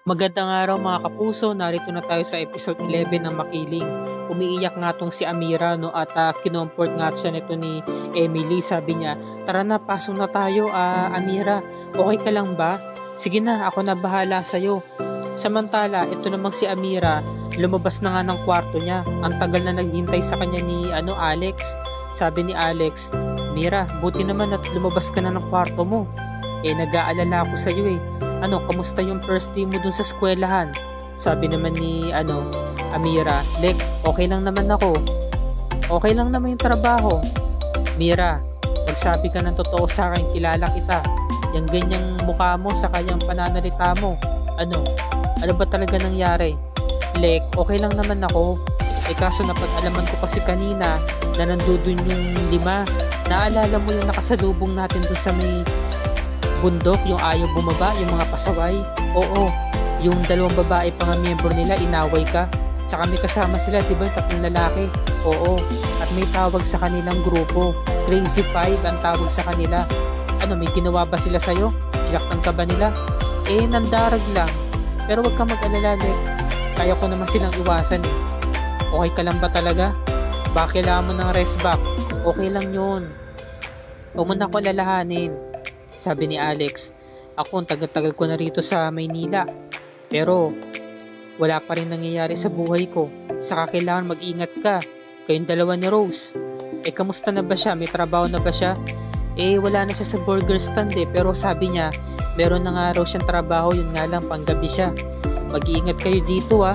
Magandang araw mga kapuso, narito na tayo sa episode 11 ng Makiling. Umiiyak nga tong si Amira no at kinomfort nga siya nito ni Emily. Sabi niya, tara na, pasok na tayo Amira. Okay ka lang ba? Sige na, ako na bahala sa'yo. Samantala, ito namang si Amira, lumabas na nga ng kwarto niya. Ang tagal na naghintay sa kanya ni Alex. Sabi ni Alex, Mira, buti naman at lumabas ka na ng kwarto mo. Nag-aalala ako sa'yo kamusta yung first day mo dun sa eskwelahan? Sabi naman ni Amira, Lek, okay lang naman ako. Okay lang naman yung trabaho. Mira, magsabi ka ng totoo sa akin, kilala kita. Yung ganyang mukha mo sa kanyang pananalita mo. Ano ba talaga nangyari? Lek, okay lang naman ako. Kaso napag-alaman ko kasi kanina na nandudun yung 5. Naalala mo yung nakasalubong natin dun sa may bundok, yung ayaw bumaba, yung mga pasaway? Oo, yung 2 babae pa nga miyembro nila, inaway ka. Sa kami kasama sila, diba yung 3 lalaki? Oo, at may tawag sa kanilang grupo, Crazy 5 ang tawag sa kanila. May ginawa ba sila sa'yo? Sinaktan ka ba nila? Nandarag lang. Pero wag kang mag-alala, Lek. Kaya ko naman silang iwasan eh. Okay ka lang ba talaga? Baka kailangan mo ng rest back? Okay lang yun. Huwag mo na ako alalahanin. Sabi ni Alex, ako ang tagal-tagal ko na rito sa Maynila. Pero wala pa rin nangyayari sa buhay ko. Saka kailangan mag-ingat ka. Kayong 2 ni Rose. Kamusta na ba siya? May trabaho na ba siya? Wala na siya sa burger stand pero sabi niya, meron na nga raw siyang trabaho, yun nga lang panggabi siya. Mag-iingat kayo dito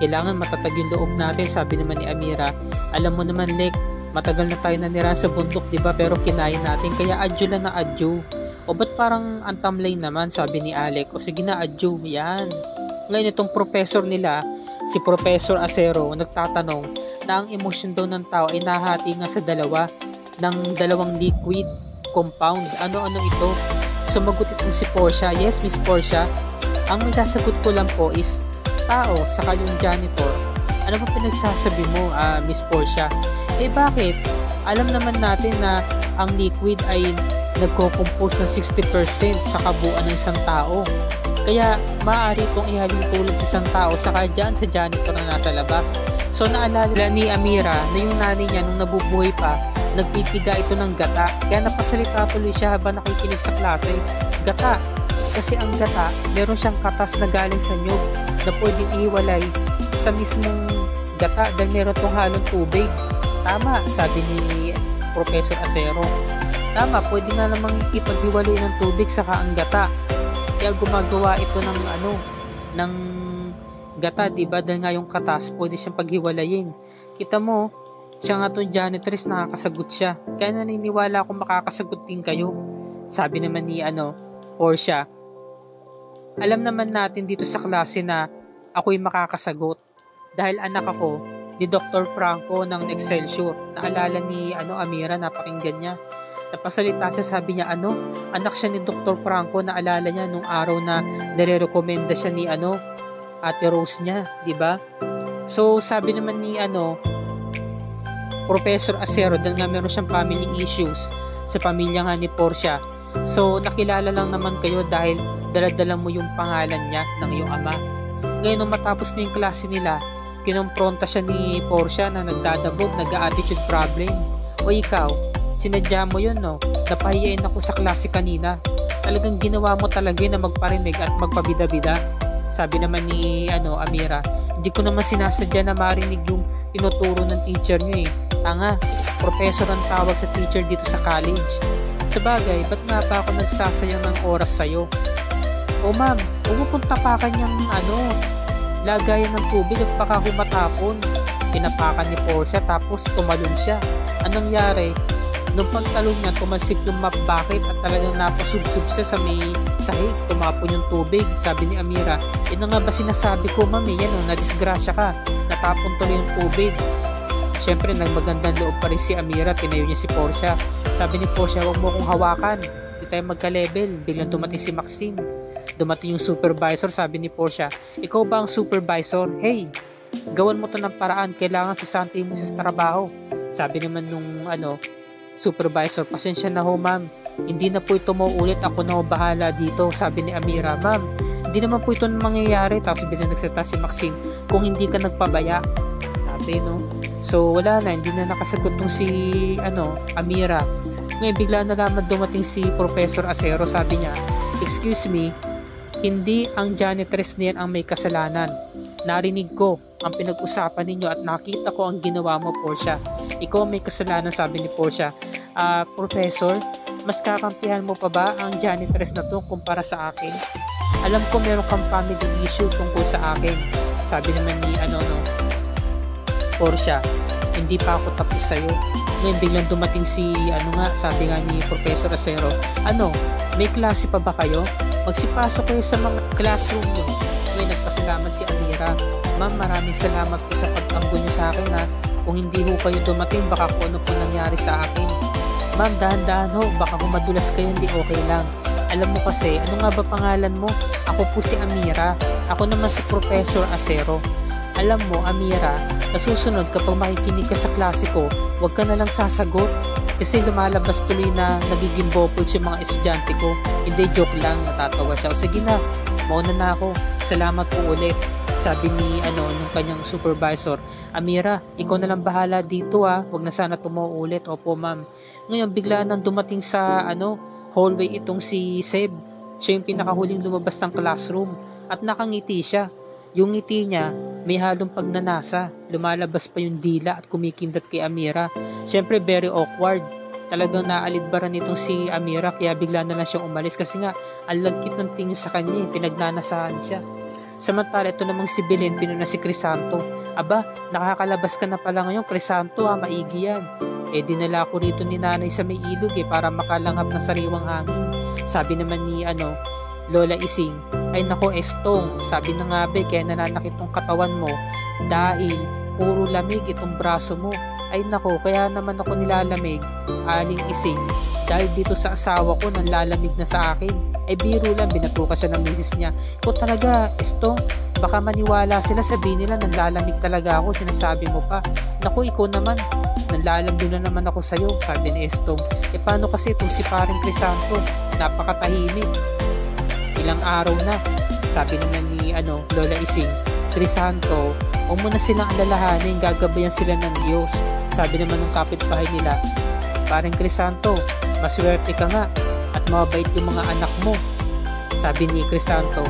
Kailangan matatag yung loob natin, sabi naman ni Amira. Alam mo naman, Lek, matagal na tayo nanira sa bundok, diba? Pero kinain natin, kaya adyo lang na adyo. O ba't parang antamlay naman, sabi ni Alec. O sige na, adyo, yan. Ngayon itong professor nila, si Professor Acero, nagtatanong na ang emosyon daw ng tao ay nahati nga sa 2 ng 2 liquid compound. Ano-ano ito? Sumagot itong si Portia. Yes, Miss Portia. Ang may sasagot ko lang po is tao, saka yung janitor. Ano ba pinagsasabi mo, Miss Portia? Bakit? Alam naman natin na ang liquid ay nagko-compose ng 60% sa kabuuan ng isang tao. Kaya maaari itong ihalin tulad sa isang tao saka dyan sa janitor na nasa labas. So naalala ni Amira na yung nanay niya nung nabubuhay pa, nagpipiga ito ng gata. Kaya napasalita tuloy siya habang nakikinig sa klase. Gata. Kasi ang gata, meron siyang katas na galing sa nyug na pwedeng ihiwalay sa mismong gata dahil meron itong halong tubig. Tama, sabi ni Professor Acero. Tama, pwede nga namang ipaghiwalay ng tubig saka ang gata. Kaya gumagawa ito ng gata, diba? Dahil nga yung katas, pwede siyang paghiwalayin. Kita mo, siya nga itong janitress, nakakasagot siya. Kaya naniniwala akong makakasagot din kayo. Sabi naman ni Portia, alam naman natin dito sa klase na ako'y makakasagot. Dahil anak ako ni Dr. Franco ng Excelsior. Naalala ni Amira, napakinggan niya. Napasalita siya, sabi niya anak siya ni Dr. Franco. Naalala niya nung araw na nire-recommenda siya ni Ate Rose niya, di ba? So sabi naman ni Professor Acero, dahil nga meron siyang family issues sa pamilya nga ni Portia. So nakilala lang naman kayo dahil dala-dala mo yung pangalan niya ng iyong ama. Ngayon nung matapos na yung klase nila, kinompronta siya ni Portia na nagdadabog, nag-attitude problem. O ikaw, sinadya mo yun, no? Napahiyain ako sa klase kanina. Talagang ginawa mo talaga na magparinig at magpabida-bida. Sabi naman ni Amira, hindi ko naman sinasadya na marinig yung tinuturo ng teacher nyo Tanga, professor ang tawag sa teacher dito sa college. Sabagay, ba't nga pa ako nagsasayang ng oras sa'yo? O ma'am, pumupunta pa kanyang lagayan ng tubig at baka humatapon. Tinapakan ni Portia tapos tumalon siya. Anong nangyari? Nung pagtalon niya, tumalsik yung map bucket at talagang napasubsub siya sa may sahig. Tumapon yung tubig. Sabi ni Amira, ito nga ba sinasabi ko, ma'am? Nadisgrasya ka. Natapon tuloy yung tubig. Siyempre, nagmagandang loob pa rin si Amira. Tinayo niya si Portia. Sabi ni Portia, huwag mo akong hawakan. Hindi tayo magka-level. Biglang dumating si Maxine. Dumating yung supervisor. Sabi ni Portia, ikaw ba ang supervisor? Hey, gawan mo to ng paraan. Kailangan sasante mo sa trabaho. Sabi naman nung supervisor, pasensya na ho ma'am, hindi na po ito mauulit, ako na ho bahala dito. Sabi ni Amira, ma'am, Hindi naman po ito mangyayari. Tapos biglang nagsalita si Maxine, kung hindi ka nagpabaya. Sabi, no? So wala na, hindi na nakasagot tong si Amira. Ngayon bigla na lamang dumating si Professor Acero. Sabi niya, excuse me, hindi ang janitress niyan ang may kasalanan. Narinig ko ang pinag-usapan ninyo at nakita ko ang ginawa mo, Portia. Ikaw may kasalanan, sabi ni Portia. Professor, mas kakampihan mo pa ba ang janitress na to kumpara sa akin? Alam ko meron kang family issue tungkol sa akin. Sabi naman ni Portia, hindi pa ako tapos sa'yo. Ngayon biglang dumating si sabi nga ni Professor Acero, may klase pa ba kayo? Magsipasok kayo sa mga classroom nyo. Ngayon nagpasalamat si Amira. Ma'am, maraming salamat po sa pag-anggo nyo sa akin ha. Kung hindi ho kayo dumating, baka kung ano po nangyari sa akin. Ma'am, dahan-dahan ho, baka kung madulas kayo, hindi okay lang. Alam mo kasi, ano nga ba pangalan mo? Ako po si Amira. Ako naman si Professor Acero. Alam mo, Amira, nasusunod kapag makikinig ka sa klase ko, huwag ka na lang sasagot. Kasi lumalabas tuloy na nagiging bopples yung mga estudyante ko. Hindi, joke lang, natatawa siya. O sige na, mauna na ako. Salamat po ulit. Sabi ni nung kanyang supervisor, Amira, ikaw na lang bahala dito ha. Huwag na sana tumuulit. Opo ma'am. Ngayon bigla nang dumating sa hallway itong si Seb. Siya yung pinakahuling lumabas ng classroom. At nakangiti siya. Yung ngiti niya, may halong pagnanasa. Lumalabas pa yung dila at kumikindat kay Amira. Siyempre, very awkward. Talagang naalidbaran nitong si Amira kaya bigla na lang siyang umalis kasi nga, ang lagkit ng tingin sa kanya, pinagnanasahan siya. Samantala, ito namang si Belen, pinuna si Crisanto. Aba, nakakalabas ka na pala ngayon, Crisanto ha, maigi yan. Dinala ko rito ni nanay sa may ilog para makalangap ng sariwang hangin. Sabi naman ni Lola Ising, ay nako Estong, sabi na nga kaya nananakit tong katawan mo dahil puro lamig itong braso mo. Ay nako, kaya naman ako nilalamig, Aling Ising, dahil dito sa asawa ko nanlalamig na sa akin. Ay biro lang, binatuka siya ng misis niya. Ikaw talaga, Estong, baka maniwala sila, sabihin nila nanlalamig talaga ako, sinasabi mo pa. Naku, ikaw naman, nanlalamig na naman ako sa'yo, sabi ni Estong. Paano kasi itong si paring Crisanto, napakatahimik. Ilang araw na, sabi naman ni Lola Ising, Crisanto, huwag mo na silang alalahanin, gagabayan sila ng Diyos. Sabi naman ng kapitbahay nila, parang Crisanto, maswerte ka nga at mabait yung mga anak mo. Sabi ni Crisanto,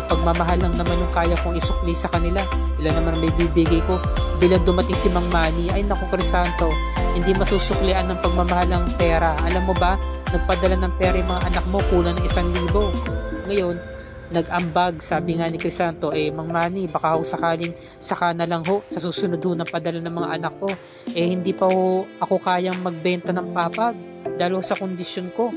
pagmamahal lang naman yung kaya kong isukli sa kanila. Ilan naman may bibigay ko. Bilang dumating si Mang Manny, ay naku Crisanto, hindi masusuklian ng pagmamahal ng pera. Alam mo ba, nagpadala ng pera yung mga anak mo, kulang ng 1,000. Ngayon, nag-ambag, sabi nga ni Crisanto, Mang Manny, baka ho sakaling saka na lang ho sa susunod ho ng padala ng mga anak ko. Hindi pa ho ako kayang magbenta ng papag dahil sa kondisyon ko.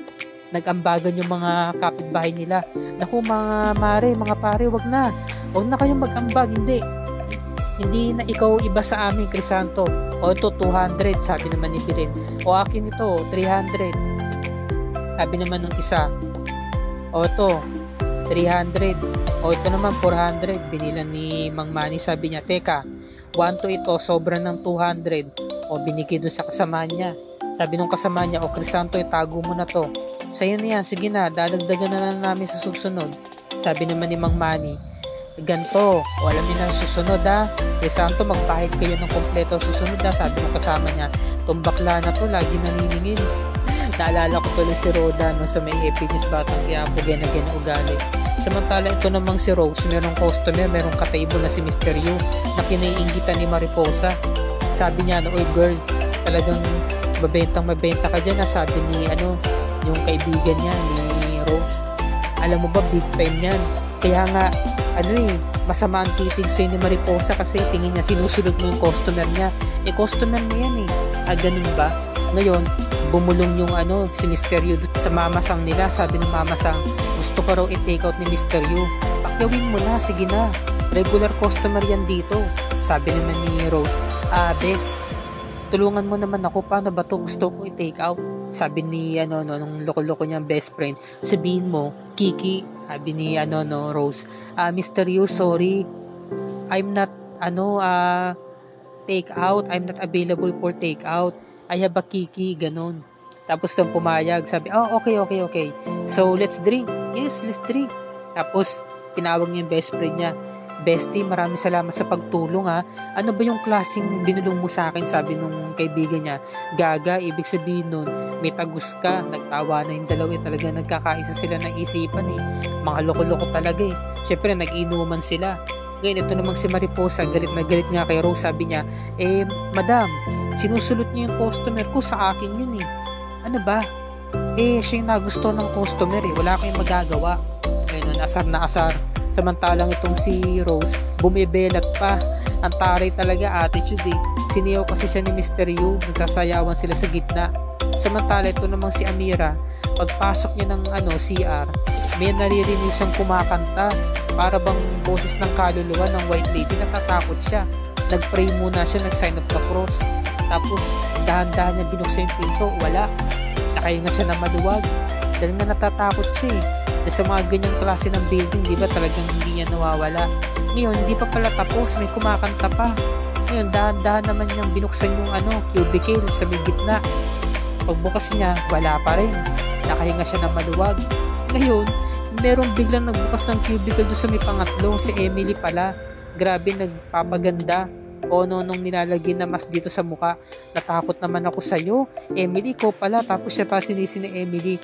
Nag-ambagan yung mga kapitbahay nila. Naku mga mare, mga pare, wag na kayong mag-ambag, hindi na ikaw iba sa amin, Crisanto. O ito 200, sabi naman ni Biren. O akin ito 300, sabi naman ng isa. O ito 300. O ito naman 400, binilan ni Mang Manny. Sabi niya, teka, 1 to ito, sobra ng 200. O binigay doon sa kasama niya. Sabi nung kasama niya, o Crisanto, itago mo na to. Sa'yo na yan, sige na, dadagdagan na lang namin sa susunod. Sabi naman ni Mang Manny, ganto, o alam niyo na susunod ha. Crisanto, magpahid kayo ng kompleto susunod ha. Sabi ng kasama niya, itong bakla na to, lagi naniningil. Naalala ko tuloy si Roda no, sa may Epinis Batang Quiapo, ganyan ugali. Samantala ito namang si Rose, merong customer, merong ka-table na si Mr. Yu na kinaiingitan ni Mariposa. Sabi niya, oy girl, talagang mabenta ka dyan, sabi ni yung kaibigan niya ni Rose. Alam mo ba, big time yan. Kaya nga, masama ang titig sa'yo ni Mariposa kasi tingin niya sinusunod mo yung customer niya. Customer niya yan ganun ba? Ngayon, bumulong yung si Mr. Yu sa mamasang nila. Sabi ng mamasang, gusto ko raw i-take out ni Mr. Yu. Pakyawin mo na, sige na. Regular customer yan dito. Sabi naman ni Rose, Bes, tulungan mo naman ako, paano ba to gusto ko i-take out? Sabi ni nung loko-loko niyang best friend, sabihin mo, Kiki, sabi ni Rose, Mr. Yu, sorry, I'm not take out, I'm not available for take out. I have a Kiki, ganon. Tapos pumayag, sabi, okay. So let's drink. Yes, let's drink. Tapos tinawag niya yung best friend niya. Bestie, maraming salamat sa pagtulong ha. Ano ba yung klaseng binulong mo sa akin? Sabi nung kaibigan niya. Gaga, ibig sabihin nun, may tagus ka. Nagtawa na yung dalawa talaga nagkakaisa sila ng isipan Mga loko-loko talaga Syempre, nag-inuman sila. Ngayon, ito namang si Mariposa, galit na galit nga kay Rose. Sabi niya, madam, sinusulot niyo yung customer ko, sa akin yun Ano ba? Siya yung nagusto ng customer wala kayong magagawa. Ayun, asar na asar. Samantalang itong si Rose, bumibelat pa. Ang taray talaga attitude Siniyaw kasi siya ni Mr. Yu, nagsasayawan sila sa gitna. Samantala ito namang si Amira, pagpasok niya ng CR, may naririnig siyang kumakanta. Para bang boses ng kaluluwa ng white lady, natatakot siya. Nag-pray muna siya, nag-sign up the cross. Tapos dahan-dahan niya binuksan yung pinto, wala. Nakahinga siya na maluwag. Dahil nga natatakot siya sa mga ganyang klase ng building, di ba talagang hindi niya nawawala. Ngayon, hindi pa pala tapos, may kumakanta pa. Ngayon, dahan-dahan naman niyang binuksan yung cubicle sa may gitna. Pagbukas niya, wala pa rin. Nakahinga siya na maluwag. Ngayon, meron biglang nagbukas ng cubicle doon sa may pangatlo, si Emily pala. Grabe, nagpapaganda. O nung nilalagay na mas dito sa mukha. Natakot naman ako sa'yo. Emily, ko pala. Tapos siya pa sinisi ni Emily.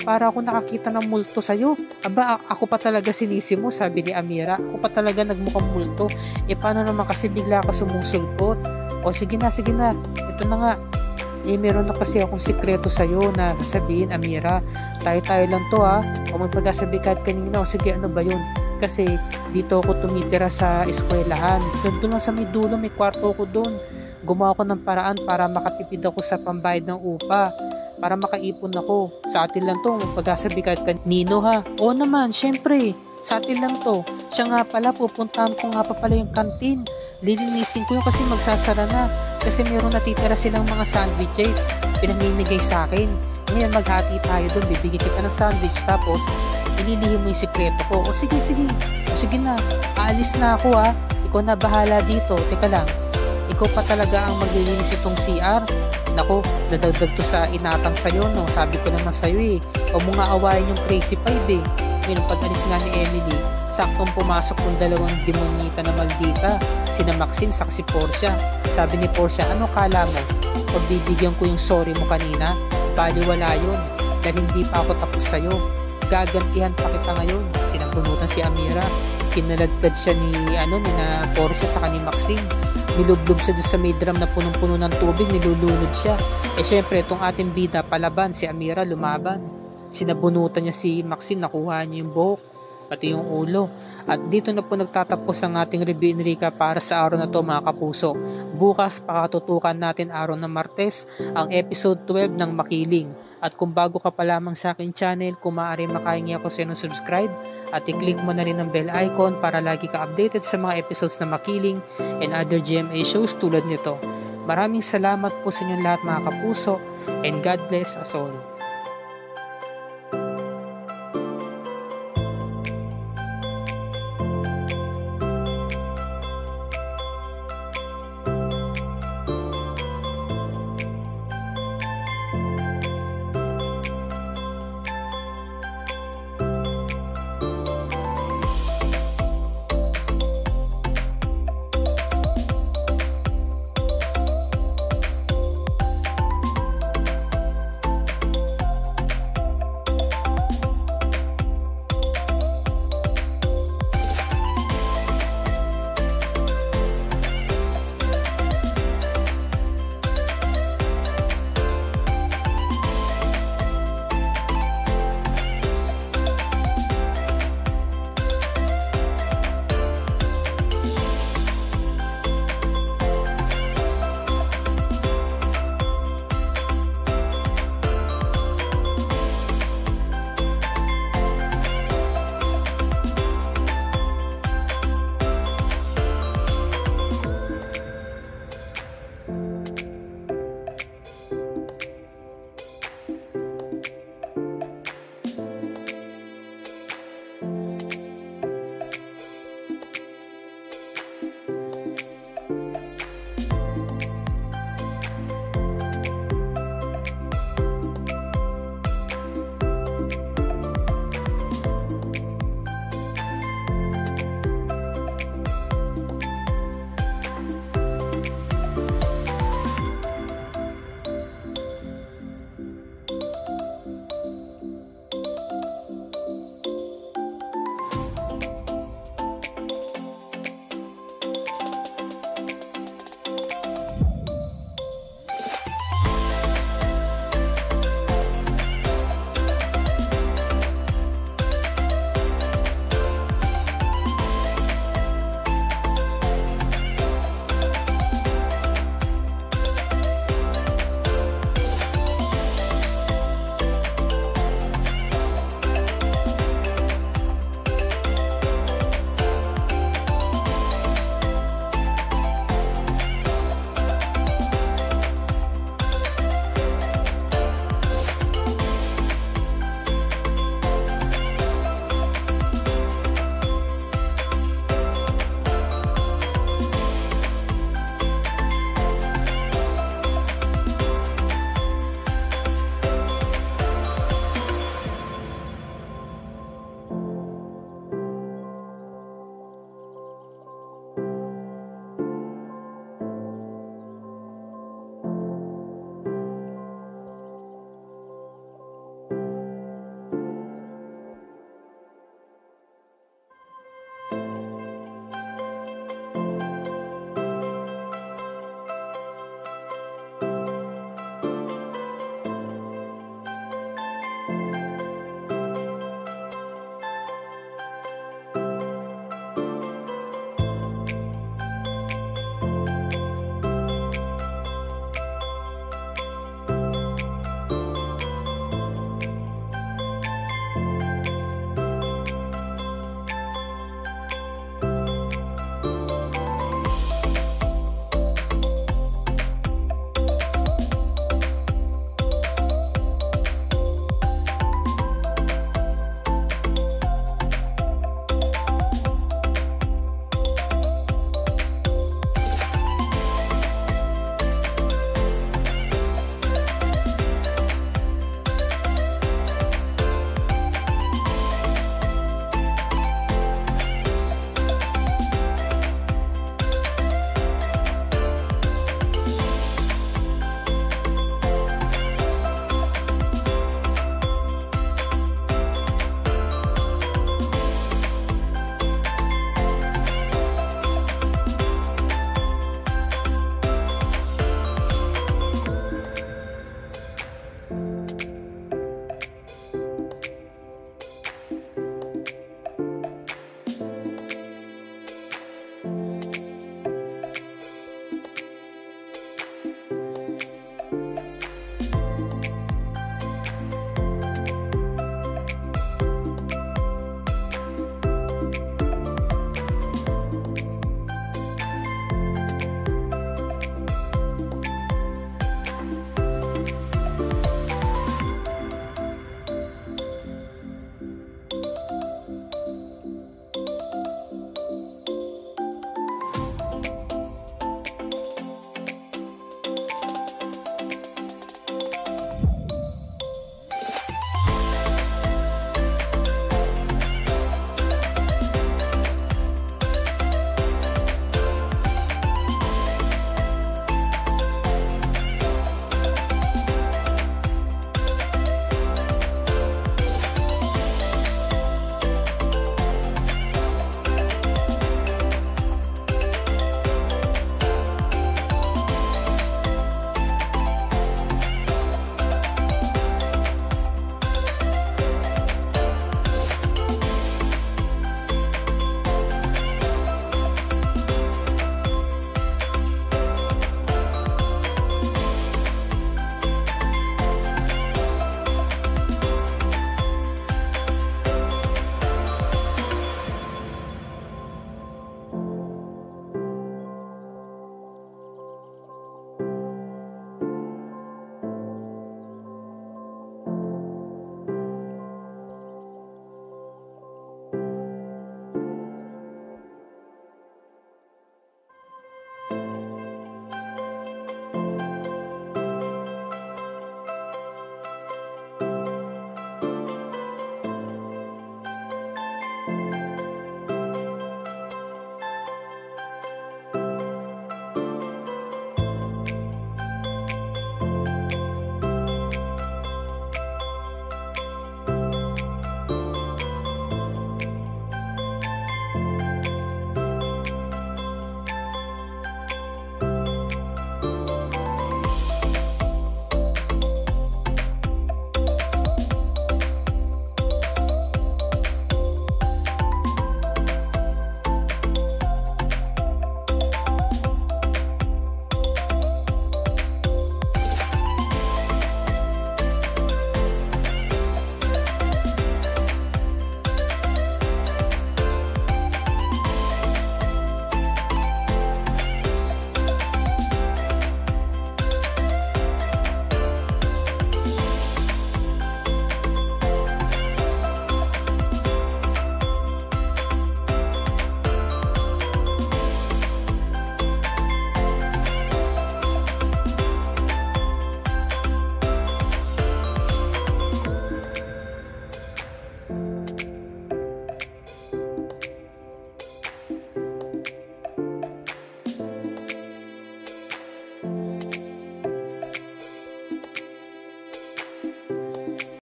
Para ako nakakita ng multo sa'yo. Aba, ako pa talaga sinisi mo, sabi ni Amira. Ako pa talaga nagmukhang multo. Paano naman kasi bigla ka sumusulpot? O sige na. Ito na nga. Meron na kasi akong sikreto sa'yo na sasabihin, Amira. Tayo-tayo lang to O may pagkasabi kahit kanina. O sige, ano ba yun? Kasi dito ako tumitira sa eskwelahan. Doon lang sa may dulo, may kwarto ko doon. Gumawa ko ng paraan para makatipid ako sa pambayad ng upa. Para makaipon ako. Sa atin lang to, pagkasabi kahit kanino ha. Oo naman, syempre. Sa atin lang to. Siya nga pala, pupuntahan ko nga pa pala yung kantin. Lilinisin ko yun kasi magsasara na. Kasi meron natitira silang mga sandwiches. Pinamimigay sa akin. Ngayon maghati tayo doon. Bibigyan kita ng sandwich. Tapos, ililihim mo yung sikreto ko. O sige. O sige na. Aalis na ako ha. Ikaw na bahala dito. Teka lang. Ikaw pa talaga ang maglilinis itong CR. Nako, nadagdag to sa inatang sa'yo, no? Sabi ko naman sa'yo Huwag mo nga awayin yung Crazy Five Ngayon, pag-alis nga ni Emily, saktong pumasok yung dalawang demonyita na maldita, sina Maxine sa si Portia. Sabi ni Portia, ano kala mo? Pagbibigyan ko yung sorry mo kanina, baliwala yun. Dahil hindi pa ako tapos sa'yo. Gagantihan pa kita ngayon. Sinabunutan si Amira. Kinaladkad siya ni na Portia sa ni Maxine. Nilublob siya doon sa may drum na punong-puno ng tubig, nilulunod siya. Syempre, itong ating bida palaban, si Amira lumaban. Sinabunutan niya si Maxine, nakuha niya yung buhok, pati yung ulo. At dito na po nagtatapos ang ating review Enrica para sa araw na to mga kapuso. Bukas pakatutukan natin araw ng Martes ang episode 12 ng Makiling. At kung bago ka pa lamang sa akin channel, kung maaari makahingi ako sa inyo subscribe at i-click mo na rin ang bell icon para lagi ka updated sa mga episodes na Makiling and other GMA shows tulad nito. Maraming salamat po sa inyong lahat mga kapuso and God bless us all.